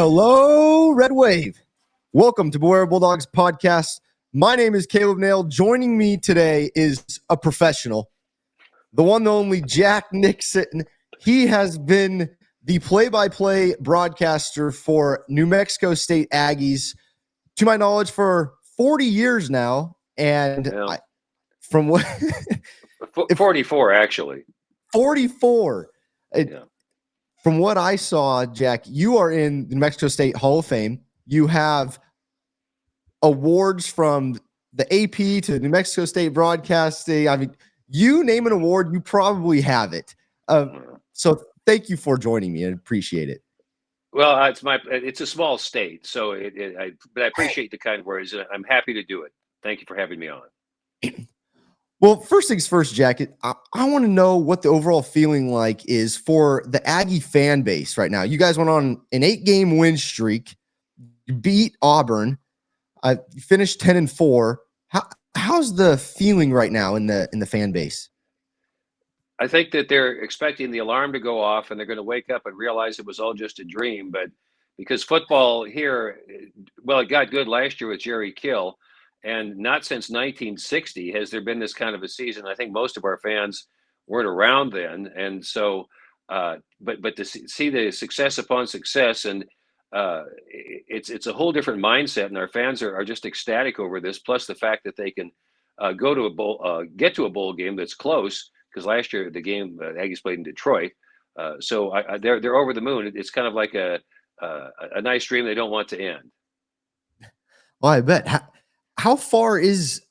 Hello, Red Wave. Welcome to Beware Bulldogs podcast. My name is Caleb Nail. Joining me today is a professional, the one, the only Jack Nixon. He has been the play-by-play broadcaster for New Mexico State Aggies, to my knowledge, for 40 years now. And Yeah. from what 44, actually. 44. Yeah. From what I saw, Jack, you are in the New Mexico State Hall of Fame. You have awards from the AP to New Mexico State Broadcasting. I mean, you name an award, you probably have it. So thank you for joining me. I appreciate it. Well, it's a small state, so but I appreciate the kind words. I'm happy to do it. Thank you for having me on. Well, first things first, Jack, I want to know what the overall feeling like is for the Aggie fan base right now. You guys went on an 8-game win streak. You beat Auburn. You finished 10-4. How's the feeling right now in the fan base? I think that they're expecting the alarm to go off, and they're going to wake up and realize it was all just a dream. But because football here, well, it got good last year with Jerry Kill. And not since 1960 has there been this kind of a season. I think most of our fans weren't around then. And so, but to see the success upon success, and it's a whole different mindset. And our fans are just ecstatic over this. Plus the fact that they can go to a bowl, get to a bowl game that's close. Because last year the game Aggies played in Detroit. So they're over the moon. It's kind of like a nice dream they don't want to end. Well, I bet. How far is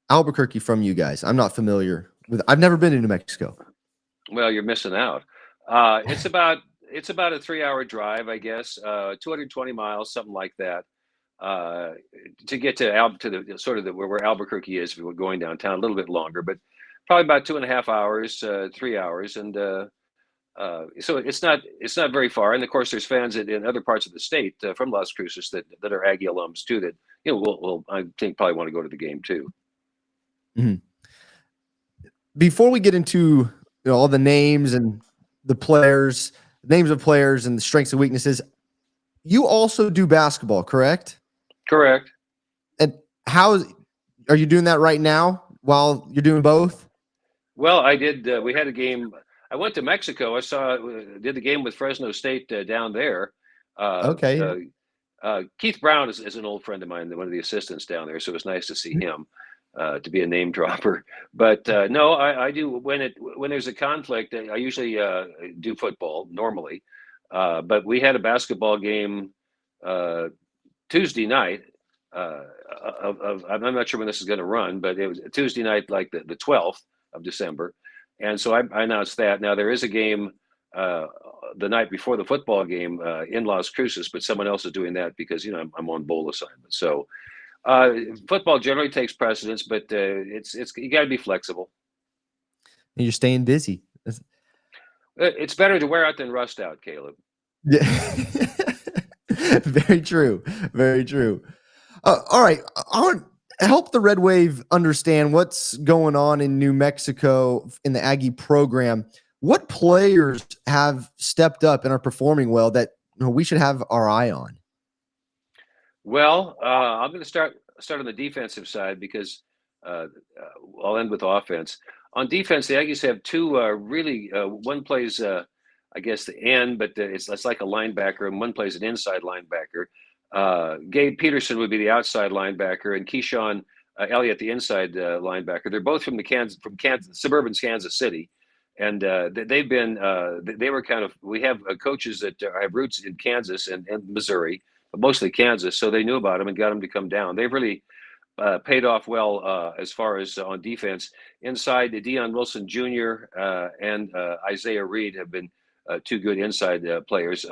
Albuquerque from you guys? I'm not familiar with. I've never been to New Mexico. Well, you're missing out. It's about a 3-hour drive, I guess, 220 miles, something like that, to get to the sort of where Albuquerque is. If we were going downtown, a little bit longer, but probably about 2.5 hours, 3 hours, and so it's not very far. And of course, there's fans in other parts of the state from Las Cruces that are Aggie alums too. That will I think probably want to go to the game too. Mm-hmm. Before we get into all the names and the players, names of players and the strengths and weaknesses, you also do basketball, correct? Correct. And how are you doing that right now while you're doing both? Well, I did. We had a game. I went to Mexico. Did the game with Fresno State down there. Okay. Keith Brown is an old friend of mine, one of the assistants down there. So it was nice to see him, to be a name dropper. But no, I do when there's a conflict. I usually do football normally, but we had a basketball game Tuesday night. I'm not sure when this is going to run, but it was Tuesday night, like the 12th of December. And so I announced that. Now there is a game the night before the football game in Las Cruces, but someone else is doing that because I'm on bowl assignment. So football generally takes precedence, but it's you got to be flexible. And you're staying busy. It's better to wear out than rust out, Caleb. Yeah. Very true. Very true. All right. I want to help the Red Wave understand what's going on in New Mexico in the Aggie program. What players have stepped up and are performing well that we should have our eye on? Well, I'm going to start on the defensive side because I'll end with offense. On defense, the Aggies have two really. One plays, I guess, the end, but it's like a linebacker, and one plays an inside linebacker. Gabe Peterson would be the outside linebacker, and Keyshawn Elliott the inside linebacker. They're both from suburban Kansas City. And they've been, they were kind of, we have coaches that have roots in Kansas and Missouri, but mostly Kansas. So they knew about them and got them to come down. They've really paid off well as far as on defense. Inside, Deion Wilson Jr. And Isaiah Reed have been two good inside players.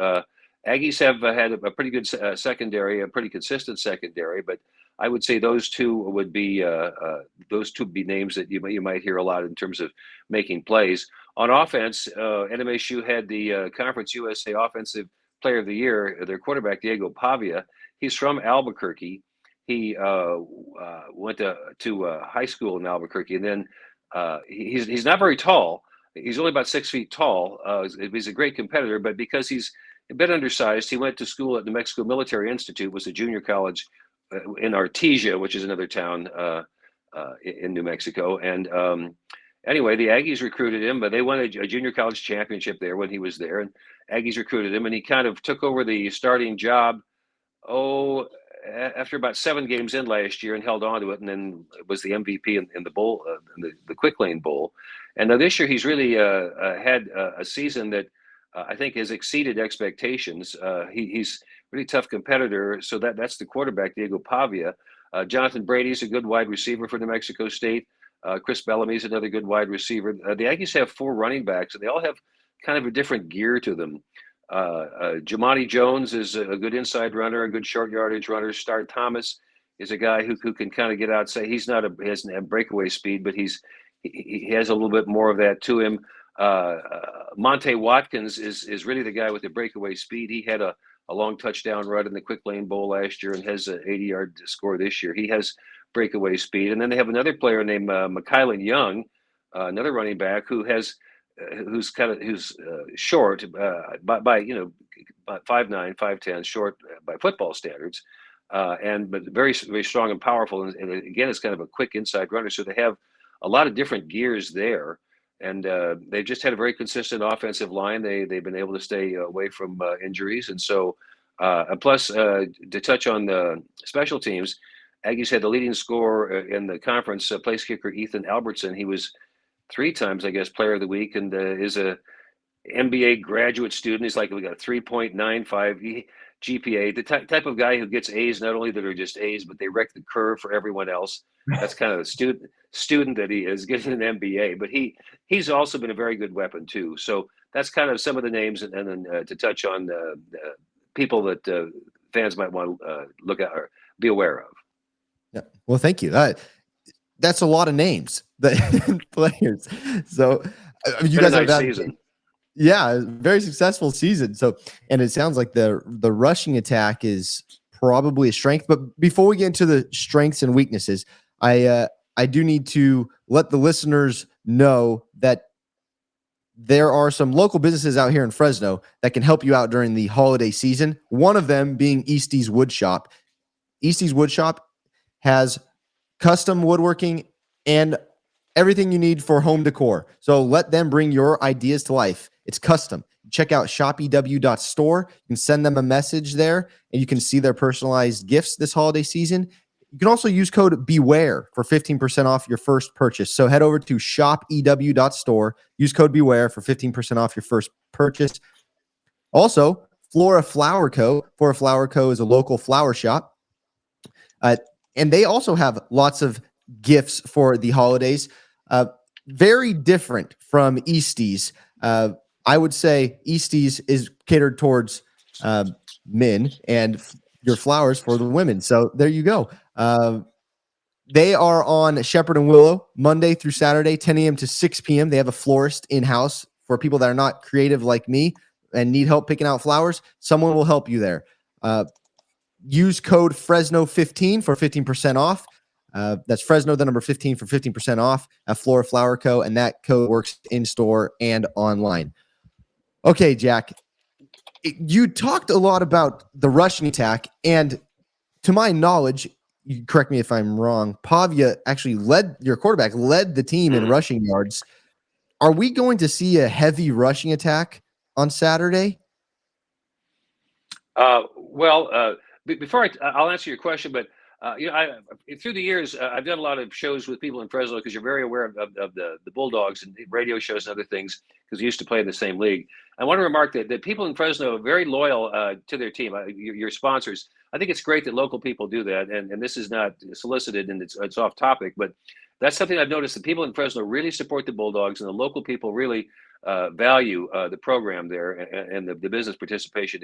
Aggies have had a pretty good secondary, a pretty consistent secondary, but I would say those two would be names that you might hear a lot in terms of making plays. On offense, NMSU had the Conference USA Offensive Player of the Year. Their quarterback Diego Pavia. He's from Albuquerque. He went to high school in Albuquerque, and then he's not very tall. He's only about 6 feet tall. He's a great competitor, but because he's a bit undersized. He went to school at New Mexico Military Institute, was a junior college in Artesia, which is another town in New Mexico. And anyway, the Aggies recruited him, but they won a junior college championship there when he was there. And Aggies recruited him, and he kind of took over the starting job, after about 7 games in last year, and held on to it, and then was the MVP in the bowl, in the Quick Lane Bowl. And now this year he's really had a season that I think has exceeded expectations. He's a really tough competitor. So that's the quarterback, Diego Pavia. Jonathan Brady's a good wide receiver for New Mexico State. Chris Bellamy's another good wide receiver. The Aggies have 4 running backs, and they all have kind of a different gear to them. Jamani Jones is a good inside runner, a good short yardage runner. Start Thomas is a guy who can kind of get out. Say he hasn't had breakaway speed, but he has a little bit more of that to him. Monte Watkins is really the guy with the breakaway speed. He had a long touchdown run in the Quick Lane Bowl last year and has an 80-yard score this year. He has breakaway speed. And then they have another player named McKylan Young, another running back who's short by 5'9", 5'10", short by football standards, but very, very strong and powerful. And again, it's kind of a quick inside runner. So they have a lot of different gears there. And they've just had a very consistent offensive line. They've been able to stay away from injuries. And so, plus, to touch on the special teams, Aggies had the leading scorer in the conference, place kicker Ethan Albertson. He was 3 times, I guess, Player of the Week, and is a MBA graduate student. He's like, we got a 3.95 GPA, the type of guy who gets A's, not only that are just A's, but they wreck the curve for everyone else. That's kind of the student that he is, getting an MBA. But he's also been a very good weapon too. So that's kind of some of the names, and then to touch on the people that fans might want to look at or be aware of. Yeah. Well, thank you. That's a lot of names, the players. So you guys have season. Yeah, very successful season. So, and it sounds like the rushing attack is probably a strength. But before we get into the strengths and weaknesses, I do need to let the listeners know that there are some local businesses out here in Fresno that can help you out during the holiday season. One of them being Eastie's Woodshop. Eastie's Woodshop has custom woodworking and everything you need for home decor. So let them bring your ideas to life. It's custom. Check out shopew.store. You can send them a message there, and you can see their personalized gifts this holiday season. You can also use code BEWARE for 15% off your first purchase. So head over to shopew.store. Use code BEWARE for 15% off your first purchase. Also, Flora Flower Co. Flora Flower Co. is a local flower shop. And they also have lots of gifts for the holidays. Very different from Eastie's. I would say Eastie's is catered towards men, and your flowers for the women. So there you go. They are on Shepherd and Willow Monday through Saturday, 10 a.m. to 6 p.m. They have a florist in-house for people that are not creative like me and need help picking out flowers. Someone will help you there. Use code Fresno15 for 15% off. That's Fresno, the number 15 for 15% off at Flora Flower Co. And that code works in store and online. Okay, Jack, you talked a lot about the rushing attack, and to my knowledge, you correct me if I'm wrong, Pavia actually your quarterback led the team in rushing yards. Are we going to see a heavy rushing attack on Saturday? Before I'll answer your question, but through the years, I've done a lot of shows with people in Fresno because you're very aware of the Bulldogs and radio shows and other things because you used to play in the same league. I want to remark that people in Fresno are very loyal to their team, your sponsors. I think it's great that local people do that, and this is not solicited and it's off topic, but that's something I've noticed that people in Fresno really support the Bulldogs, and the local people really value the program there, and the business participation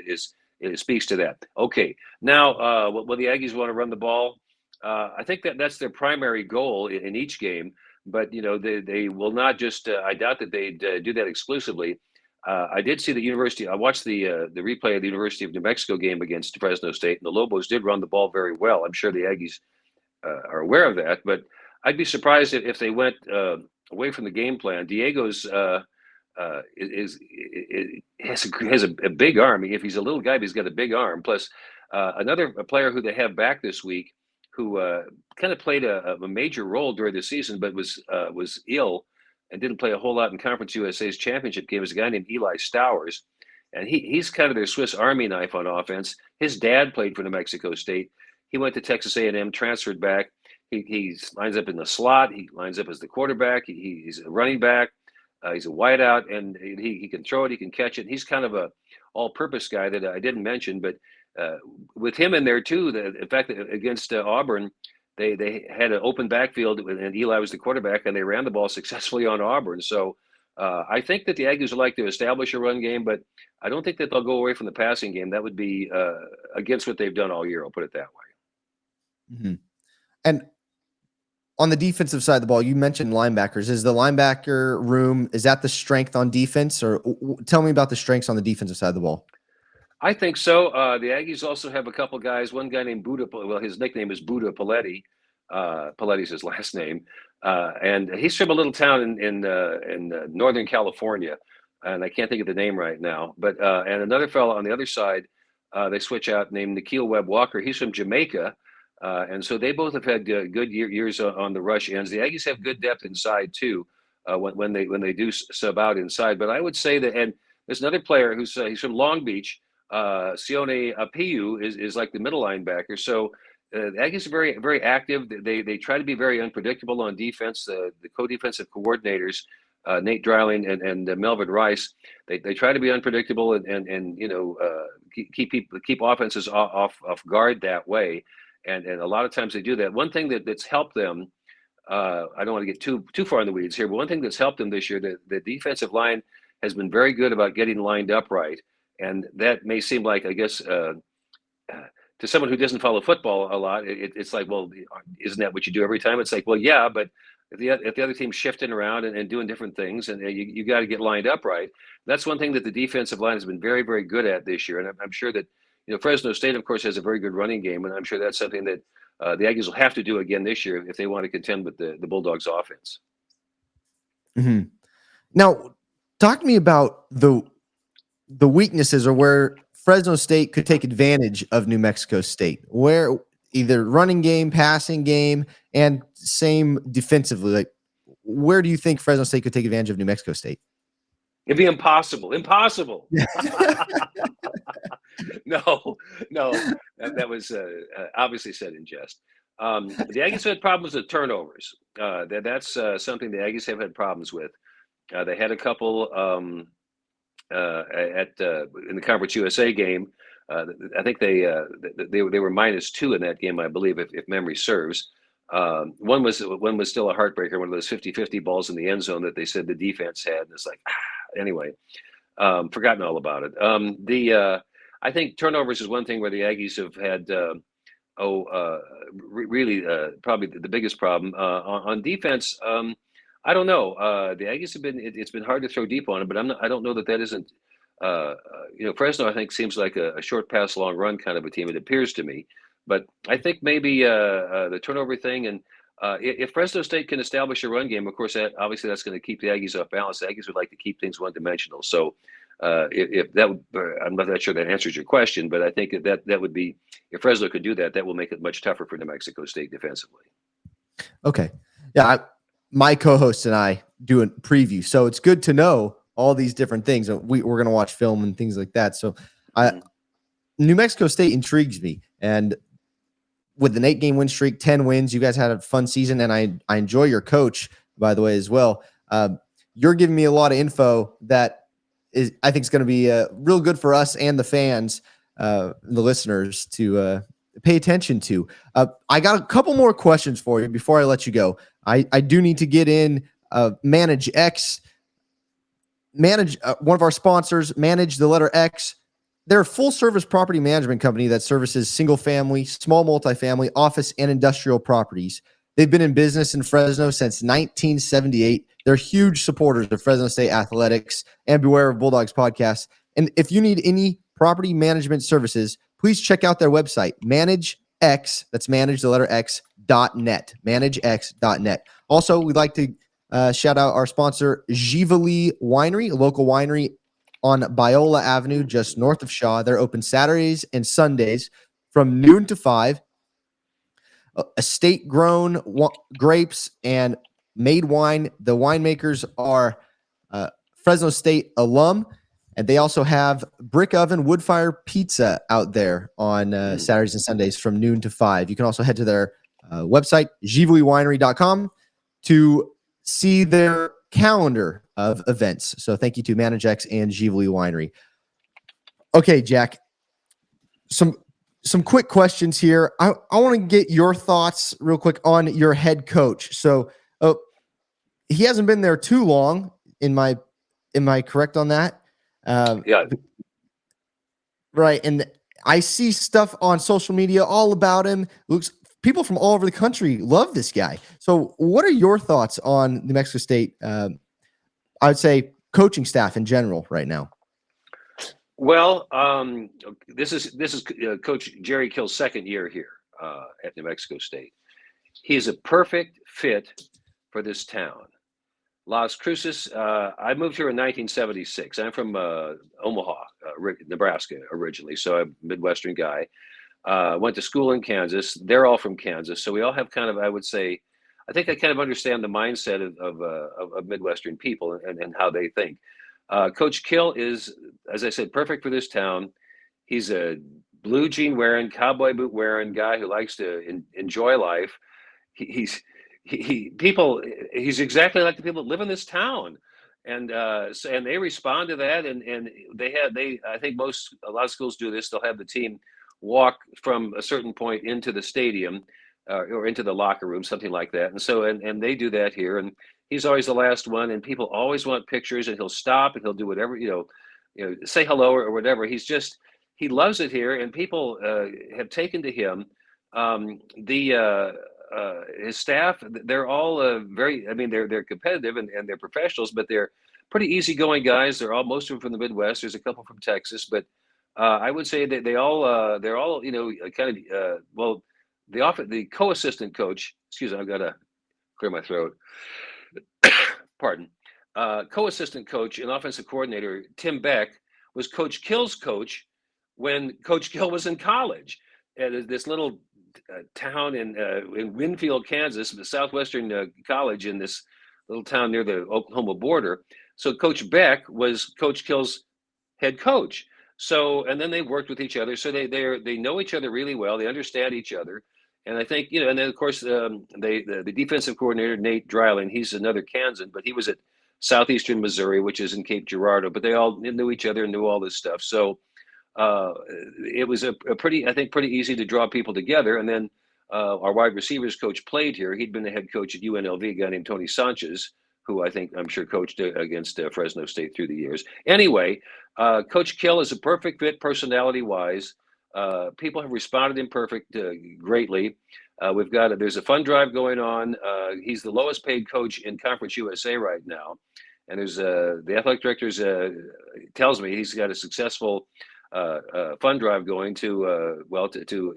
it speaks to that. Okay, now will the Aggies want to run the ball? I think that's their primary goal in each game, but they will not just. I doubt that they'd do that exclusively. I did see I watched the replay of the University of New Mexico game against Fresno State, and the Lobos did run the ball very well. I'm sure the Aggies are aware of that, but I'd be surprised if they went away from the game plan. Diego's has a big arm. If he's a little guy, but he's got a big arm. Plus, another player who they have back this week, who kind of played a major role during the season, but was ill and didn't play a whole lot in Conference USA's championship game, is a guy named Eli Stowers, and he's kind of their Swiss Army knife on offense. His dad played for New Mexico State. He went to Texas A&M, transferred back. He lines up in the slot. He lines up as the quarterback. He's a running back. He's a wideout, and he can throw it. He can catch it. He's kind of a all-purpose guy that I didn't mention, but with him in there too. In fact, against Auburn, they had an open backfield, and Eli was the quarterback, and they ran the ball successfully on Auburn. So I think that the Aggies would like to establish a run game, but I don't think that they'll go away from the passing game. That would be against what they've done all year. I'll put it that way. Mm-hmm. And on the defensive side of the ball, you mentioned linebackers. Is the linebacker room, is that the strength on defense? Or tell me about the strengths on the defensive side of the ball. I think so. The Aggies also have a couple guys. One guy named Buddha. Well, his nickname is Buddha Paletti. Paletti's his last name, and he's from a little town in Northern California, and I can't think of the name right now. But and another fellow on the other side, they switch out, named Nikhil Webb Walker. He's from Jamaica, and so they both have had good years on the rush ends. The Aggies have good depth inside too, when they do sub out inside. But I would say that, and there's another player who's he's from Long Beach. Sione Apiu is like the middle linebacker. So the Aggies are very, very active. They try to be very unpredictable on defense. The co-defensive coordinators, Nate Dreiling and Melvin Rice, they try to be unpredictable and keep offenses off guard that way. And a lot of times they do that. One thing that's helped them, I don't want to get too far in the weeds here, but one thing that's helped them this year, the defensive line has been very good about getting lined up right. And that may seem like, I guess, to someone who doesn't follow football a lot, it's like, well, isn't that what you do every time? It's like, well, yeah, but if the other team's shifting around and doing different things, and you got to get lined up right. That's one thing that the defensive line has been very, very good at this year. And I'm sure that, Fresno State, of course, has a very good running game, and I'm sure that's something that the Aggies will have to do again this year if they want to contend with the Bulldogs offense. Mm-hmm. Now, talk to me about the weaknesses, or where Fresno State could take advantage of New Mexico State, where either running game, passing game, and same defensively. Like, where do you think Fresno State could take advantage of New Mexico State? It'd be impossible. Impossible. No, that was obviously said in jest. The Aggies have had problems with turnovers. That's something the Aggies have had problems with. They had a couple in the Conference USA game. I think they were -2 in that game, I believe, if memory serves. One was still a heartbreaker, one of those 50-50 balls in the end zone that they said the defense had. And it's like, anyway, forgotten all about it. I think turnovers is one thing where the Aggies have had really probably the biggest problem. On defense, I don't know. The Aggies have been. It's been hard to throw deep on it, but I don't know that isn't. Fresno, I think, seems like a short pass, long run kind of a team. It appears to me, but I think maybe the turnover thing, and if Fresno State can establish a run game, of course, obviously that's going to keep the Aggies off balance. The Aggies would like to keep things one-dimensional. So, if that would, I'm not that sure that answers your question, but I think that would be, if Fresno could do that, that will make it much tougher for New Mexico State defensively. Okay, yeah. My co-host and I do a preview, so it's good to know all these different things. We're going to watch film and things like that. So New Mexico State intrigues me. And with an 8-game win streak, 10 wins, you guys had a fun season. And I enjoy your coach, by the way, as well. You're giving me a lot of info that I think is going to be real good for us and the fans, the listeners, to pay attention to. I got a couple more questions for you before I let you go. I do need to get in Manage X. One of our sponsors, Manage the letter X. They're a full-service property management company that services single-family, small multifamily, office, and industrial properties. They've been in business in Fresno since 1978. They're huge supporters of Fresno State athletics and Beware of Bulldogs podcast. And if you need any property management services, please check out their website, ManageX. That's manage the letter X.net. ManageX.net. Also, we'd like to shout out our sponsor, Givali Winery, a local winery on Biola Avenue, just north of Shaw. They're open Saturdays and Sundays from noon to 5. Estate-grown grapes and made wine. The winemakers are Fresno State alum, and they also have brick oven wood fire pizza out there on Saturdays and Sundays from noon to 5. You can also head to their website, givaliwinery.com, to see their calendar of events. So thank you to Managex and Givali Winery. Okay, Jack, some quick questions here. I want to get your thoughts real quick on your head coach. So he hasn't been there too long. Am I correct on that? Yeah. Right. And I see stuff on social media all about him. People from all over the country love this guy. So what are your thoughts on New Mexico State? I would say coaching staff in general right now. Well, this is Coach Jerry Kill's second year here at New Mexico State. He's a perfect fit for this town. Las Cruces. I moved here in 1976. I'm from Omaha, Nebraska originally, so I'm a Midwestern guy. Went to school in Kansas. They're all from Kansas, so we all have kind of, I would say, I think I kind of understand the mindset of Midwestern people and how they think. Coach Kill is, as I said, perfect for this town. He's a blue jean wearing, cowboy boot wearing guy who likes to enjoy life. He's exactly like the people that live in this town, and they respond to that, and I think a lot of schools do this. They'll have the team walk from a certain point into the stadium or into the locker room, something like that, and they do that here, and he's always the last one, and people always want pictures, and he'll stop and he'll do whatever, say hello or whatever. He loves it here, and people have taken to him. His staff, they're all they're competitive and they're professionals, but they're pretty easygoing guys. Most of them from the Midwest. There's a couple from Texas, but I would say that they're all the co-assistant coach. Excuse me, I've got to clear my throat. Pardon. Co-assistant coach and offensive coordinator Tim Beck was Coach Kill's coach when Coach Kill was in college at this little town in Winfield, Kansas, the Southwestern College in this little town near the Oklahoma border. So Coach Beck was Coach Kill's head coach. So, and then they worked with each other. So they know each other really well. They understand each other. And I think, and then of course, the defensive coordinator, Nate Dryling, he's another Kansan, but he was at Southeastern Missouri, which is in Cape Girardeau, but they all knew each other and knew all this stuff. So it was a pretty easy to draw people together. And then our wide receivers coach played here. He'd been the head coach at UNLV, a guy named Tony Sanchez, who I'm sure coached against Fresno State through the years. Anyway, Coach Kill is a perfect fit personality-wise. People have responded greatly. There's a fund drive going on. He's the lowest paid coach in Conference USA right now. And there's the athletic director tells me he's got a successful fund drive going to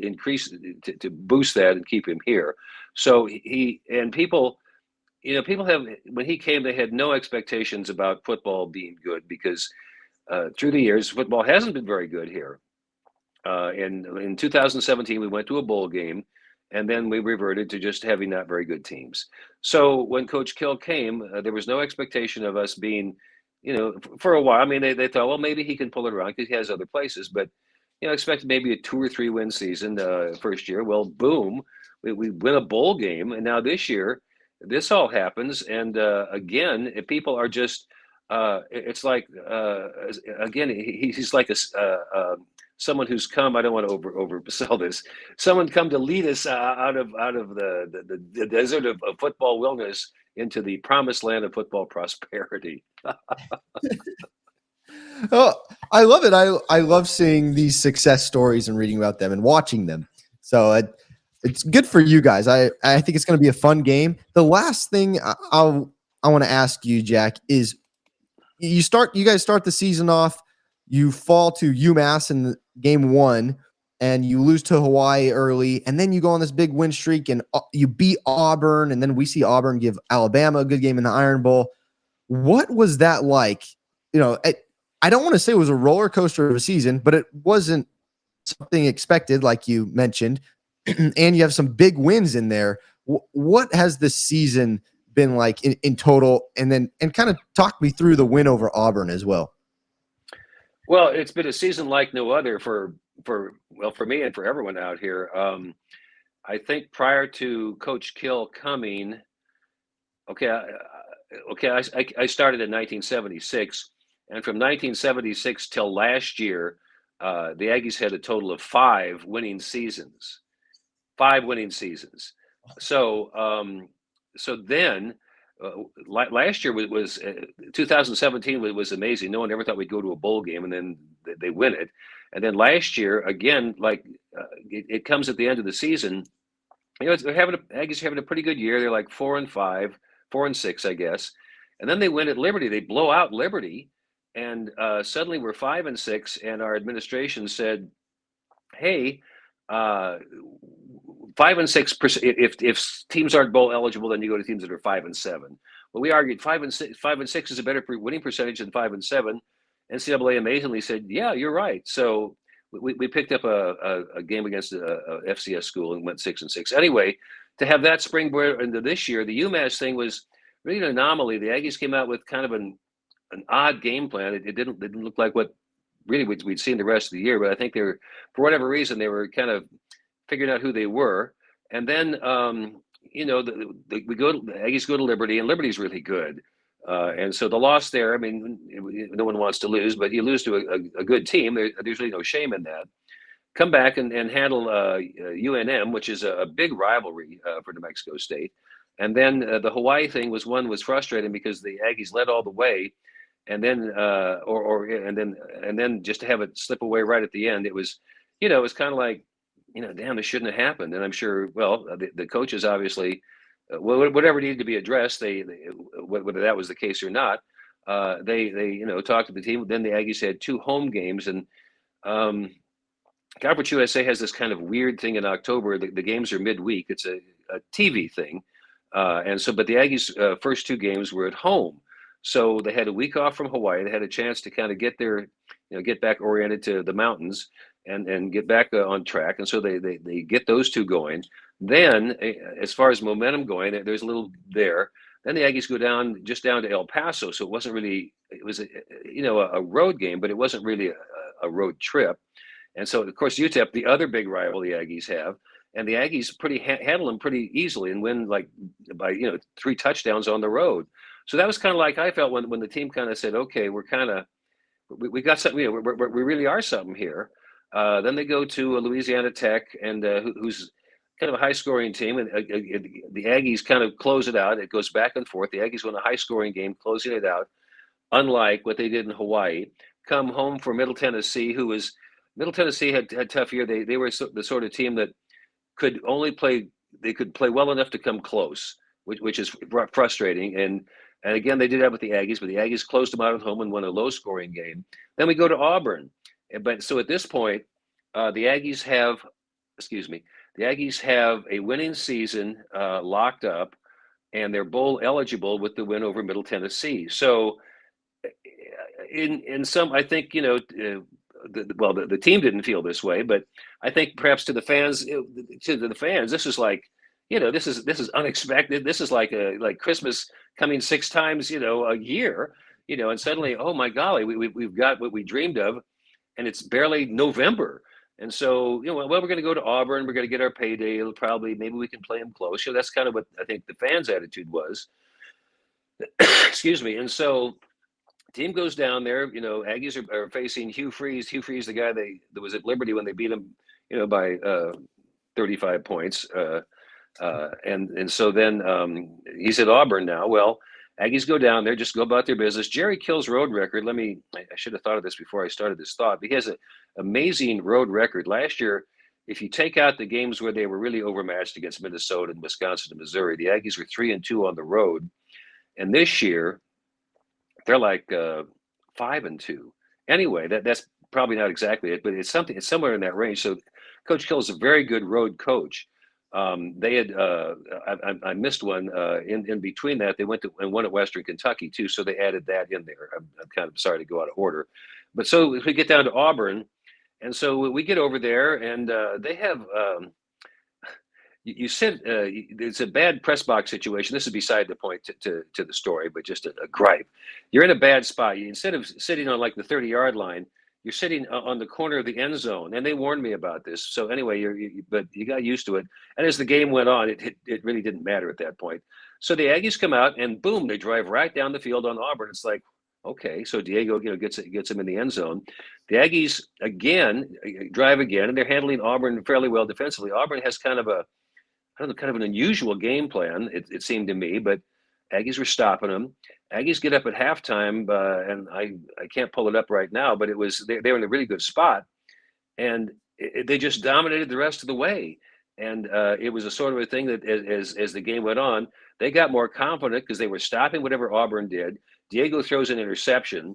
increase, to boost that and keep him here. So people have, when he came, they had no expectations about football being good because through the years, football hasn't been very good here. In 2017, we went to a bowl game, and then we reverted to just having not very good teams. So when Coach Kill came, there was no expectation of us being, for a while. I mean, they thought, well, maybe he can pull it around because he has other places, but expected maybe a 2 or 3 win season first year. Well, boom, we win a bowl game, and now this year, this all happens, and again, people are just. It's like again, he's like someone who's come. I don't want to oversell this. Someone come to lead us out of the desert of football wilderness into the promised land of football prosperity. Oh, I love it. I love seeing these success stories and reading about them and watching them. So it's good for you guys. I think it's going to be a fun game. The last thing I want to ask you, Jack, is you guys start the season off. You fall to UMass in game 1. and you lose to Hawaii early, and then you go on this big win streak, and you beat Auburn, and then we see Auburn give Alabama a good game in the Iron Bowl. What was that like? I don't want to say it was a roller coaster of a season, but it wasn't something expected, like you mentioned, and you have some big wins in there. What has this season been like in total? And kind of talk me through the win over Auburn as well. Well, it's been a season like no other for me and for everyone out here. I think prior to Coach Kill coming, I started in 1976, and from 1976 till last year, the Aggies had a total of 5 winning seasons. 5 winning seasons. So then last year was 2017 was amazing. No one ever thought we'd go to a bowl game, and then they win it. And then last year again, it comes at the end of the season. Aggies are having a pretty good year. They're like 4-5, 4-6, I guess. And then they win at Liberty. They blow out Liberty, and suddenly we're 5-6. And our administration said, "Hey, 5-6%. If teams aren't bowl eligible, then you go to teams that are 5-7." Well, we argued 5-6 is a better winning percentage than 5-7. NCAA amazingly said, "Yeah, you're right." So we picked up a game against a FCS school and went 6-6. Anyway, to have that springboard into this year, the UMass thing was really an anomaly. The Aggies came out with kind of an odd game plan. It didn't look like what really we'd seen the rest of the year, but I think for whatever reason, they were kind of figuring out who they were. And then the Aggies go to Liberty, and Liberty's really good. And so the loss there, I mean, no one wants to lose, but you lose to a good team. There's really no shame in that. Come back and handle UNM, which is a big rivalry for New Mexico State. And then the Hawaii thing was frustrating because the Aggies led all the way, and then and then just to have it slip away right at the end, it was kind of like, damn, this shouldn't have happened. And I'm sure, the coaches obviously, whatever needed to be addressed, whether that was the case or not, they talked to the team. Then the Aggies had 2 home games, and Conference USA has this kind of weird thing in October. The games are midweek. It's a TV thing, but the Aggies' first 2 games were at home. So they had a week off from Hawaii. They had a chance to kind of get get back oriented to the mountains and get back on track. And so they get those 2 going. Then, as far as momentum going, there's a little there. Then the Aggies go down to El Paso. So it wasn't really, it was a road game, but it wasn't really a road trip. And so, of course, UTEP, the other big rival the Aggies have, and the Aggies handle them pretty easily and win by 3 touchdowns on the road. So that was kind of like I felt when the team kind of said, "Okay, we got something. We really are something here." Then they go to Louisiana Tech, and who's kind of a high-scoring team, and the Aggies kind of close it out. It goes back and forth. The Aggies win a high-scoring game, closing it out, unlike what they did in Hawaii. Come home for Middle Tennessee, Middle Tennessee had tough year. They were the sort of team that could play well enough to come close, which is frustrating. And again, they did that with the Aggies, but the Aggies closed them out at home and won a low-scoring game. Then we go to Auburn. But so at this point, the Aggies have a winning season locked up, and they're bowl eligible with the win over Middle Tennessee. So in some, I think, the team didn't feel this way, but I think perhaps to the fans, this is like, this is unexpected. This is like Christmas coming 6 times, a year, and suddenly, oh my golly, we've got what we dreamed of, and it's barely November. And so, we're going to go to Auburn. We're going to get our payday. Maybe we can play them close. That's kind of what I think the fans' attitude was. Excuse me. And so, team goes down there. Aggies are facing Hugh Freeze. Hugh Freeze, the guy that was at Liberty when they beat him, by 35 points. And so then he's at Auburn now. Well, Aggies go down there, just go about their business. Jerry Kill's road record. I should have thought of this before I started this thought. But he has an amazing road record. Last year, if you take out the games where they were really overmatched against Minnesota and Wisconsin and Missouri, the Aggies were 3-2 on the road. And this year, they're like 5-2. Anyway, that's probably not exactly it, but it's somewhere in that range. So Coach Kill is a very good road coach. They had I missed one in between that. They went to and won at Western Kentucky too, so they added that in there. I'm kind of sorry to go out of order, but so we get down to Auburn, and so we get over there, and they have. You said it's a bad press box situation. This is beside the point to the story, but just a gripe. You're in a bad spot. Instead of sitting on like the 30-yard line, you're sitting on the corner of the end zone. And they warned me about this. So anyway, but you got used to it. And as the game went on, it really didn't matter at that point. So the Aggies come out and boom, they drive right down the field on Auburn. It's like, okay, so Diego gets him in the end zone. The Aggies again drive again, and they're handling Auburn fairly well defensively. Auburn has kind of an unusual game plan, it seemed to me, but Aggies were stopping them. Aggies get up at halftime, and I can't pull it up right now, but they were in a really good spot, and they just dominated the rest of the way. And it was a sort of a thing that as the game went on, they got more confident because they were stopping whatever Auburn did. Diego throws an interception.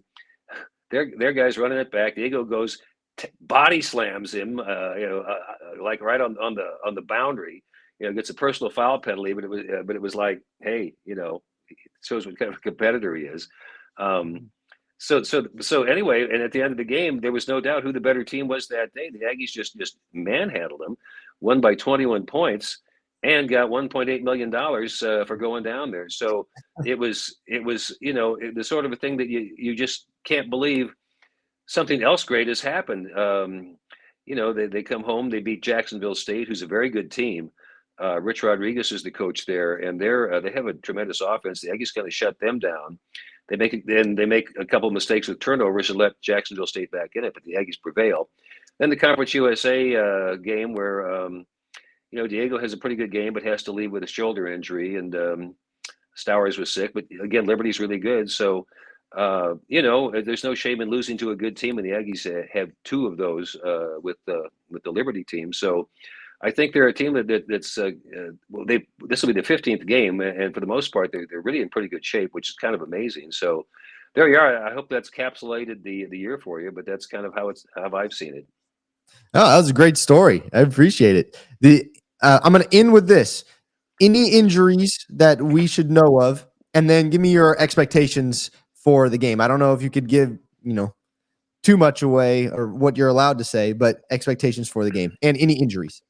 Their guy's running it back. Diego goes body slams him, like right on the boundary. Gets a personal foul penalty, but it was like, hey, shows what kind of a competitor he is. So anyway, and at the end of the game, there was no doubt who the better team was that day. The Aggies just manhandled them, won by 21 points, and got $1.8 million for going down there. So it was the sort of a thing that you just can't believe something else great has happened. They come home, they beat Jacksonville State, who's a very good team. Rich Rodriguez is the coach there, and they have a tremendous offense. The Aggies kind of shut them down. They make a couple of mistakes with turnovers and let Jacksonville State back in it, but the Aggies prevail. Then the Conference USA game where Diego has a pretty good game, but has to leave with a shoulder injury, and Stowers was sick. But again, Liberty's really good, so there's no shame in losing to a good team, and the Aggies have two of those with the Liberty team. So I think they're a team that's this will be the 15th game, and for the most part, they're really in pretty good shape, which is kind of amazing. So there you are. I hope that's capsulated the year for you, but that's kind of how I've seen it. Oh, that was a great story. I appreciate it. I'm going to end with this: any injuries that we should know of, and then give me your expectations for the game. I don't know if you could give too much away or what you're allowed to say, but expectations for the game and any injuries.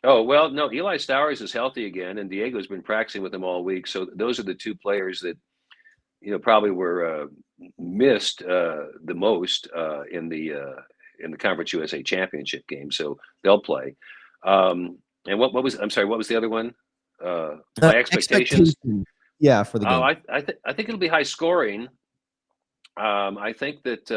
Oh, well, no, Eli Stowers is healthy again, and Diego's been practicing with him all week. So those are the two players that, probably were missed the most in the Conference USA Championship game. So they'll play. And what was the other one? My expectations. Yeah, for the game. I think it'll be high scoring. I think that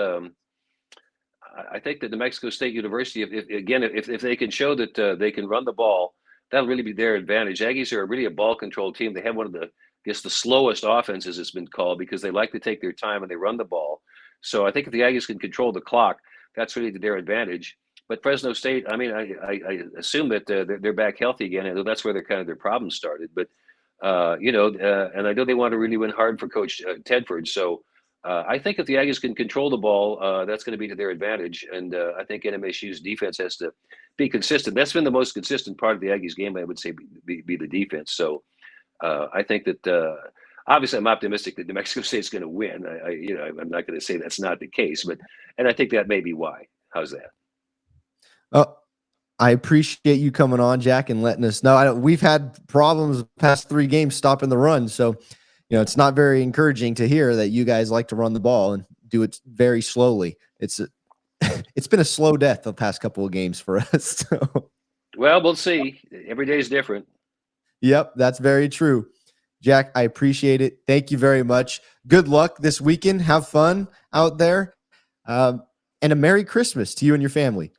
New Mexico State University, if they can show that they can run the ball, that'll really be their advantage. Aggies are really a ball control team. They have one of the slowest offenses, it's been called, because they like to take their time and they run the ball. So I think if the Aggies can control the clock, that's really to their advantage. But Fresno State, I assume that they're back healthy again. I know that's where their problems started. But and I know they want to really win hard for Coach Tedford. So. I think if the Aggies can control the ball, that's going to be to their advantage. And I think NMSU's defense has to be consistent. That's been the most consistent part of the Aggies game, I would say, be the defense. So I think that obviously I'm optimistic that New Mexico State's going to win. I'm not going to say that's not the case, and I think that may be why. How's that? I appreciate you coming on, Jack, and letting us know. We've had problems the past 3 games stopping the run, so it's not very encouraging to hear that you guys like to run the ball and do it very slowly. It's been a slow death the past couple of games for us. So. Well, we'll see. Every day is different. Yep, that's very true. Jack, I appreciate it. Thank you very much. Good luck this weekend. Have fun out there. And a Merry Christmas to you and your family.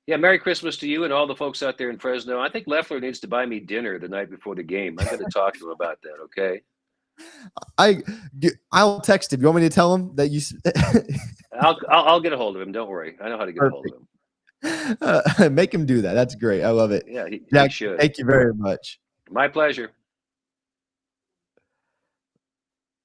Yeah, Merry Christmas to you and all the folks out there in Fresno. I think Leffler needs to buy me dinner the night before the game. I'm going to talk to him about that, okay? I'll text him. You want me to tell him that you? I'll get a hold of him. Don't worry. I know how to get a hold of him. Make him do that. That's great. I love it. Yeah, he Jack, should. Thank you very much. My pleasure.